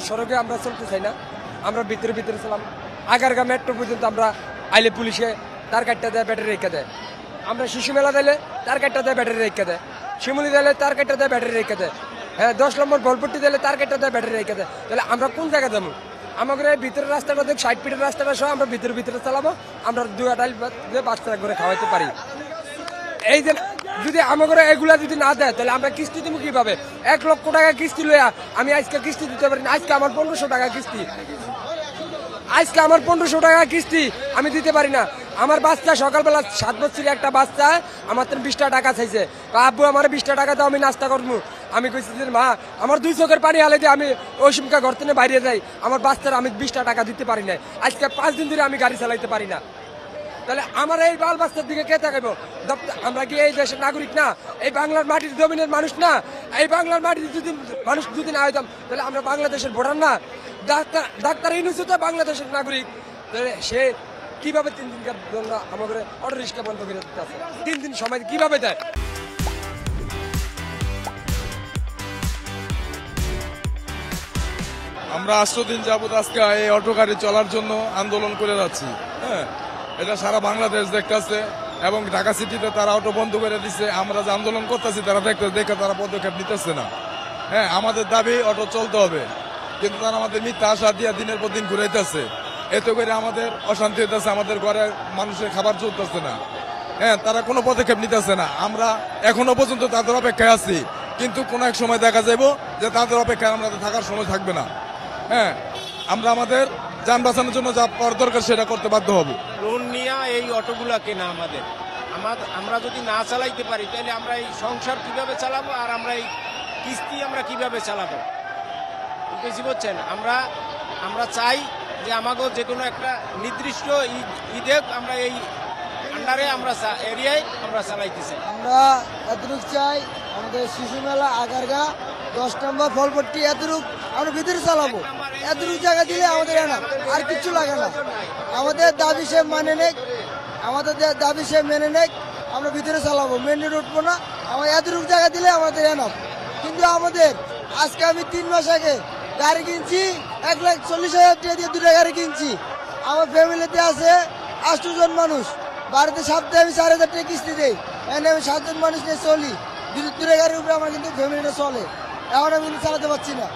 সড়কে আমরা চলতে চাই না, আমরা ভিতরে ভিতরে ছিলাম। আগারগা মেট্রো পর্যন্ত আমরা আইলে পুলিশে তার কাটটা দেয়, ব্যাটারি রেখে দেয়। আমরা শিশু মেলা দিলে তার কাটটা দেয়, ব্যাটারি রেখে দেয়। শিমুলি দিলে তার কাটটা দেয়, ব্যাটারি রেখে দেয়। হ্যাঁ, 10 নম্বর গোলপট্টি দিলে তার কাটটা দেয়, ব্যাটারি রেখে দেয়। তাহলে আমরা কোন জায়গায় যাবো? আমাদের এই ভিতরের রাস্তাটা দেখ, 60 ফিটের রাস্তাটা সহ আমরা ভিতরে ভিতরে চালাবো। আমরা 2 আড়াই বাচ্চারা করে খাওয়াইতে পারি। এই যে যদি আমাদের এগুলা যদি না দেয়, তাহলে আমরা কিস্তি দিব কিভাবে? 1 লক্ষ টাকা কিস্তি লইয়া আমি আজকে কিস্তি দিতে পারি না। আজকে আমার 1500 টাকা কিস্তি, আজকে আমার 1500 টাকা কিস্তি আমি দিতে পারি না। আমার বাচ্চা সকালবেলা 7 বছরের একটা বাচ্চা আমার 20টা টাকা চাইছে, আব্বু আমার 20টা টাকা দাও, আমি নাস্তা করবো। আমি কইছি যে মা, আমার 2 চোখের পানি হালে দিয়ে আমি ওই সময় ঘর থেকে বাইরে যাই, আমার বাচ্চার আমি 20টা টাকা দিতে পারি না। আজকে 5 দিন ধরে আমি গাড়ি চালাইতে পারি না। তাহলে আমার এই বাল বাচ্চার দিকে কে তাকাইবো? আমরা কি এই দেশের নাগরিক না? এই বাংলার মাটির জমিনের মানুষ না? এই বাংলার মাটির যদি মানুষ যদি না হইতাম, তাহলে আমরা বাংলাদেশের ভোটার না? ডাক্তার ইউনূস তো বাংলাদেশের নাগরিক। তাহলে সে কিভাবে 3 দিনকার জন্য আমাদের অটো রিক্সা বন্ধ করে দিতে আছে? 3 দিন সময় কিভাবে দেয়? আমরা 8 দিন যাবত আজকে এই অটো গাড়ি চলার জন্য আন্দোলন করে যাচ্ছি। হ্যাঁ, এটা সারা বাংলাদেশ দেখতেছে এবং ঢাকা সিটিতে তারা অটো বন্ধ করে দিচ্ছে। আমরা যে আন্দোলন করতেছি তারা দেখে তারা পদক্ষেপ নিতেছে না। হ্যাঁ, আমাদের দাবি অটো চলতে হবে, কিন্তু তারা আমাদের মিথ্যা আশা দিয়ে দিনের পর দিন ঘুরাইতেছে। এতে করে আমাদের অশান্তি হইতেছে, আমাদের ঘরে মানুষের খাবার চলতেছে না। হ্যাঁ, তারা কোনো পদক্ষেপ নিতেছে না। আমরা এখনো পর্যন্ত তাদের অপেক্ষায় আছি, কিন্তু কোনো এক সময় দেখা যাইব যে তাদের অপেক্ষায় আমরা থাকার সময় থাকবে না। হ্যাঁ, আমরা আমাদের যান বাঁচানোর জন্য যা করার দরকার সেটা করতে বাধ্য হব। লোন নিয়ে এই অটোগুলা কেনা আমরা যদি না চালাইতে পারি, তাহলে আমরা এই সংসার কিভাবে চালাবো, আর আমরা এই কিস্তি আমরা কিভাবে চালাবো? বুঝতে পারছেন? আমরা চাই যে আমাকে যে কোনো একটা নির্দিষ্ট ঈদে আমরা এই আন্ডারে আমরা এরিয়ায় আমরা চালাইতে চাই। আমরা এতটুক চাই, আমাদের শিশু মেলা, আগারগা, 10 নম্বর ফলপট্টি, এতটুক আমরা ভিতরে চালাবো। এতটুক জায়গা দিলে আমাদের আর কিছু লাগে না। আমাদের দাবি সে মানে নেই, আমাদের দাবি সে মেনে নেই, আমরা ভিতরে চালাবো, মেন রোড উঠবো না। আমার এতটুক জায়গা দিলে আমাদের এনাফ। কিন্তু আমাদের আজকে আমি 3 মাস আগে গাড়ি কিনছি, 1,40,000 টাকা দিয়ে 2টা গাড়ি কিনছি। আমার ফ্যামিলিতে আছে 8 জন মানুষ, বাড়িতে সপ্তাহে আমি 4,000 টাকা কিস্তি দিই। এখানে আমি 7 জন মানুষ নিয়ে চলি। 2টা গাড়ির উপরে আমার কিন্তু ফ্যামিলিটা চলে। এখন আমি চালাতে পারছি না।